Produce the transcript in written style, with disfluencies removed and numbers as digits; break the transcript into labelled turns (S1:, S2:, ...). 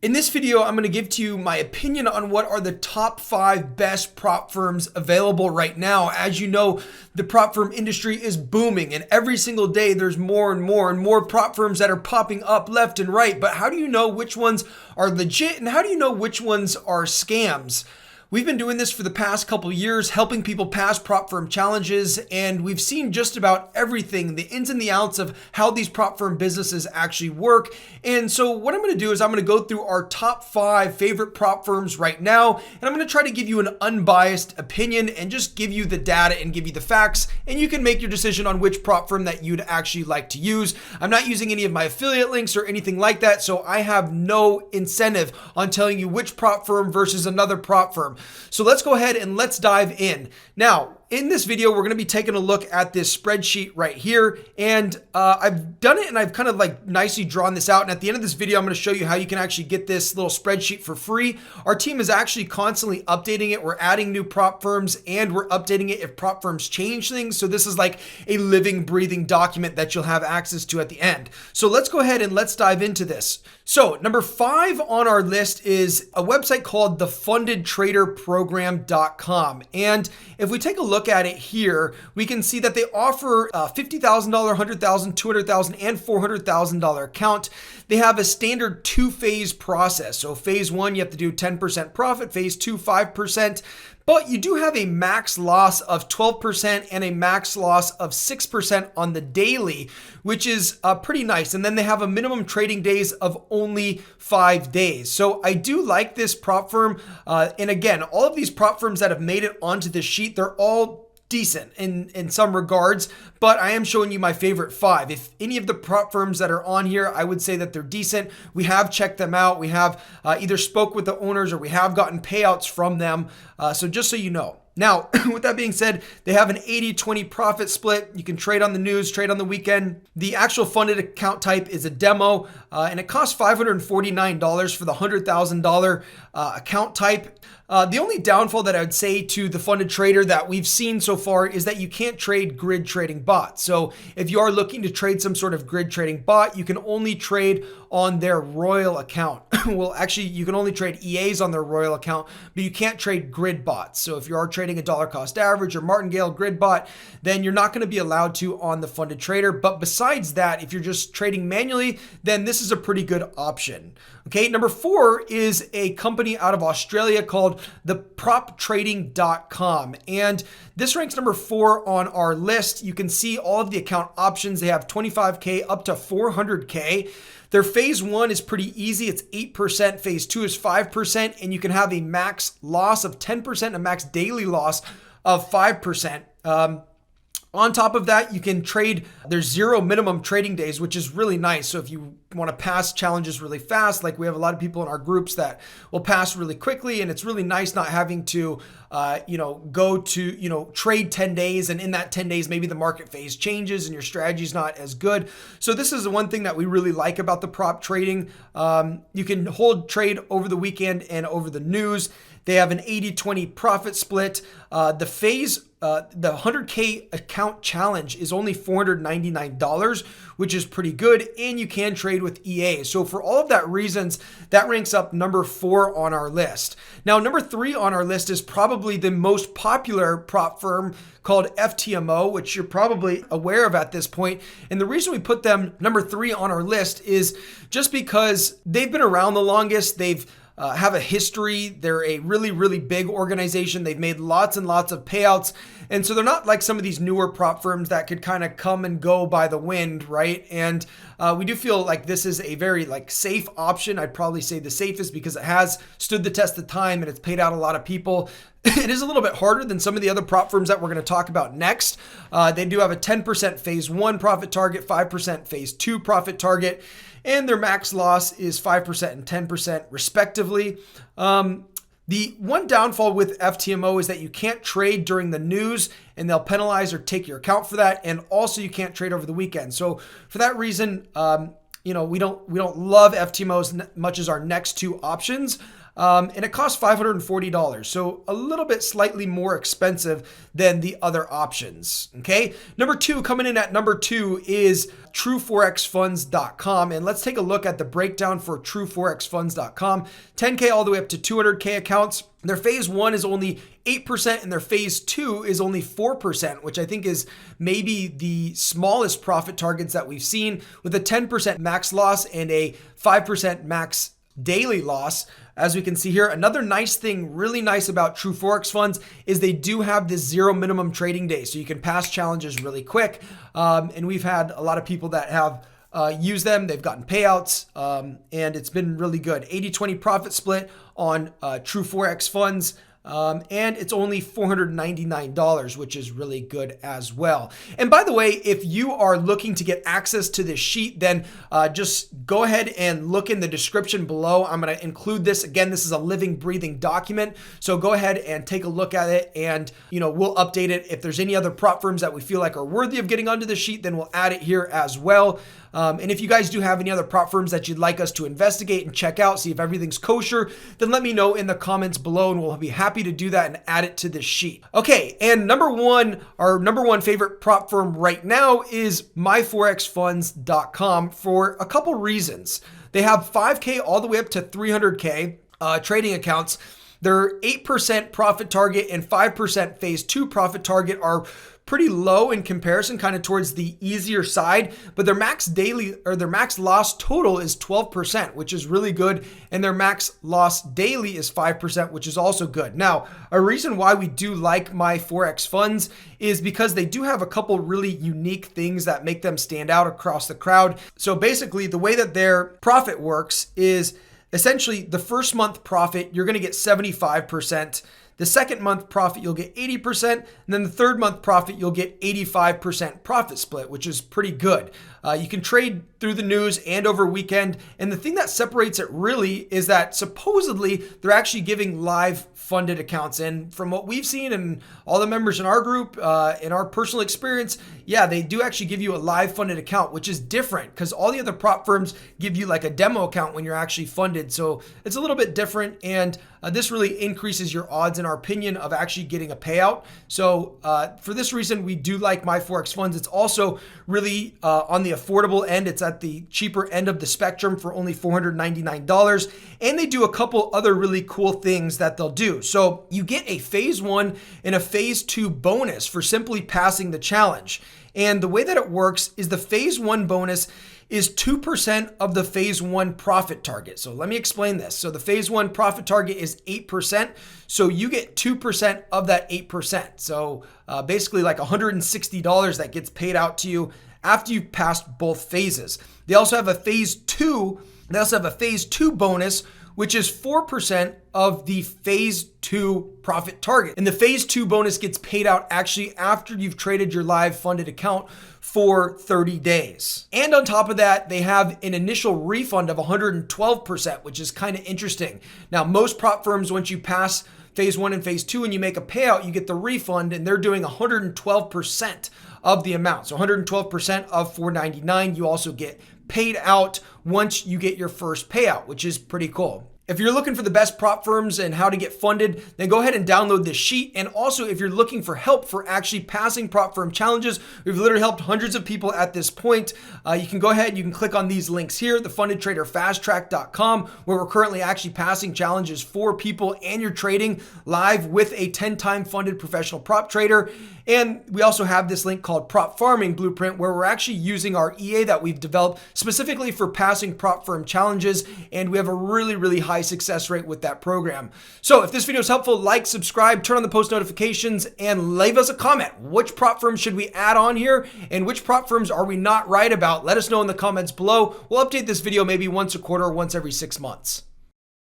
S1: In this video, I'm going to give to you my opinion on what are the top 5 best prop firms available right now. As you know, the prop firm industry is booming, and every single day there's more and more prop firms that are popping up left and right. But how do you know which ones are legit and how do you know which ones are scams? We've been doing this for the past couple years, helping people pass prop firm challenges, and we've seen just about everything, the ins and the outs of how these prop firm businesses actually work. And so what I'm going to do is I'm going to go through our top 5 favorite prop firms right now, and I'm going to try to give you an unbiased opinion and just give you the data and give you the facts, and you can make your decision on which prop firm that you'd actually like to use. I'm not using any of my affiliate links or anything like that, so I have no incentive on telling you which prop firm versus another prop firm. So let's go ahead and let's dive in. Now, in this video, we're going to be taking a look at this spreadsheet right here. And I've done it and I've kind of like nicely drawn this out. And at the end of this video, I'm going to show you how you can actually get this little spreadsheet for free. Our team is actually constantly updating it. We're adding new prop firms and we're updating it if prop firms change things. So this is like a living, breathing document that you'll have access to at the end. So let's go ahead and let's dive into this. So number 5 on our list is a website called thefundedtraderprogram.com. And if we take a look at it here, we can see that they offer a $50,000, $100,000, $200,000, and $400,000 account. They have a standard 2-phase process. So phase 1, you have to do 10% profit, phase 2, 5%. But you do have a max loss of 12% and a max loss of 6% on the daily, which is pretty nice. And then they have a minimum trading days of only 5 days. So I do like this prop firm. And again, all of these prop firms that have made it onto this sheet, they're all decent in some regards, but I am showing you my favorite 5. If any of the prop firms that are on here, I would say that they're decent. We have checked them out. We have either spoke with the owners or we have gotten payouts from them. So just so you know. Now, with that being said, they have an 80-20 profit split. You can trade on the news, trade on the weekend. The actual funded account type is a demo, and it costs $549 for the $100,000 account type. The only downfall that I would say to the funded trader that we've seen so far is that you can't trade grid trading bots. So if you are looking to trade some sort of grid trading bot, you can only trade on their Royal account. Well, actually, you can only trade EAs on their Royal account, but you can't trade grid bots. So if you are trading a dollar cost average or martingale grid bot, then you're not going to be allowed to on the funded trader. But besides that, if you're just trading manually, then this is a pretty good option. Okay, number 4 is a company out of Australia called theproptrading.com. And this ranks number 4 on our list. You can see all of the account options. They have 25K up to 400K. Their phase 1 is pretty easy. It's 8%. Phase 2 is 5%. And you can have a max loss of 10%, a max daily loss of 5%. On top of that, you can trade. There's 0 minimum trading days, which is really nice. So if you want to pass challenges really fast, like we have a lot of people in our groups that will pass really quickly, and it's really nice not having to, go to, trade 10 days. And in that 10 days, maybe the market phase changes and your strategy is not as good. So this is the one thing that we really like about the prop trading. You can hold trade over the weekend and over the news. They have an 80-20 profit split. The 100K account challenge is only $499, which is pretty good. And you can trade with EA. So for all of that reasons, that ranks up number 4 on our list. Now, number 3 on our list is probably the most popular prop firm called FTMO, which you're probably aware of at this point. And the reason we put them number 3 on our list is just because they've been around the longest. They've have a history. They're a really, really big organization. They've made lots and lots of payouts. And so they're not like some of these newer prop firms that could kind of come and go by the wind, right? And we do feel like this is a very safe option. I'd probably say the safest because it has stood the test of time and it's paid out a lot of people. It is a little bit harder than some of the other prop firms that we're going to talk about next. They do have a 10% phase 1 profit target, 5% phase 2 profit target, and their max loss is 5% and 10% respectively. The one downfall with FTMO is that you can't trade during the news and they'll penalize or take your account for that. And also you can't trade over the weekend. So for that reason, we don't love FTMO as much as our next 2 options. and it costs $540. So a little bit slightly more expensive than the other options. Okay. Number two, coming in at number two is TrueForexFunds.com. And let's take a look at the breakdown for TrueForexFunds.com. 10K all the way up to 200K accounts. Their phase one is only 8% and their phase two is only 4%, which I think is maybe the smallest profit targets that we've seen, with a 10% max loss and a 5% max daily loss. As we can see here, another nice thing, really nice about True Forex Funds is they do have this zero minimum trading day. So you can pass challenges really quick. And we've had a lot of people that have used them. They've gotten payouts and it's been really good. 80-20 profit split on True Forex Funds. And it's only $499, which is really good as well. And by the way, if you are looking to get access to this sheet, then just go ahead and look in the description below. I'm going to include this. Again, this is a living, breathing document. So go ahead and take a look at it, and we'll update it. If there's any other prop firms that we feel like are worthy of getting onto the sheet, then we'll add it here as well. And if you guys do have any other prop firms that you'd like us to investigate and check out, see if everything's kosher, then let me know in the comments below and we'll be happy to do that and add it to this sheet. Okay, and our number one favorite prop firm right now is myforexfunds.com for a couple reasons. They have 5K all the way up to 300K trading accounts. Their 8% profit target and 5% phase two profit target are pretty low in comparison, kind of towards the easier side, but their max loss total is 12%, which is really good. And their max loss daily is 5%, which is also good. Now, a reason why we do like my Forex Funds is because they do have a couple really unique things that make them stand out across the crowd. So basically the way that their profit works is essentially the first month profit, you're going to get 75%. The second month profit, you'll get 80%. And then the third month profit, you'll get 85% profit split, which is pretty good. You can trade through the news and over weekend. And the thing that separates it really is that supposedly they're actually giving live funded accounts. And from what we've seen and all the members in our group, in our personal experience, yeah, they do actually give you a live funded account, which is different because all the other prop firms give you like a demo account when you're actually funded. So it's a little bit different. And this really increases your odds, in our opinion, of actually getting a payout. So for this reason, we do like my Forex Funds. It's also really on the affordable end. It's at the cheaper end of the spectrum for only $499. And they do a couple other really cool things that they'll do. So you get a phase one and a phase two bonus for simply passing the challenge. And the way that it works is the phase one bonus is 2% of the phase one profit target. So let me explain this. So the phase one profit target is 8%. So you get 2% of that 8%. So basically like $160 that gets paid out to you after you've passed both phases. They also have a phase two. They also have a phase two bonus, which is 4% of the phase two profit target. And the phase two bonus gets paid out actually after you've traded your live funded account for 30 days. And on top of that, they have an initial refund of 112%, which is kind of interesting. Now, most prop firms, once you pass phase one and phase two and you make a payout, you get the refund, and they're doing 112% of the amount. So 112% of $499, you also get paid out once you get your first payout, which is pretty cool. If you're looking for the best prop firms and how to get funded, then go ahead and download this sheet. And also, if you're looking for help for actually passing prop firm challenges, we've literally helped hundreds of people at this point. You can go ahead, you can click on these links here, thefundedtraderfasttrack.com, where we're currently actually passing challenges for people, and you're trading live with a 10-time funded professional prop trader. And we also have this link called Prop Farming Blueprint, where we're actually using our EA that we've developed specifically for passing prop firm challenges. And we have a really, really high success rate with that program. So if this video is helpful, like, subscribe, turn on the post notifications, and leave us a comment. Which prop firms should we add on here? And which prop firms are we not right about? Let us know in the comments below. We'll update this video maybe once a quarter or once every 6 months.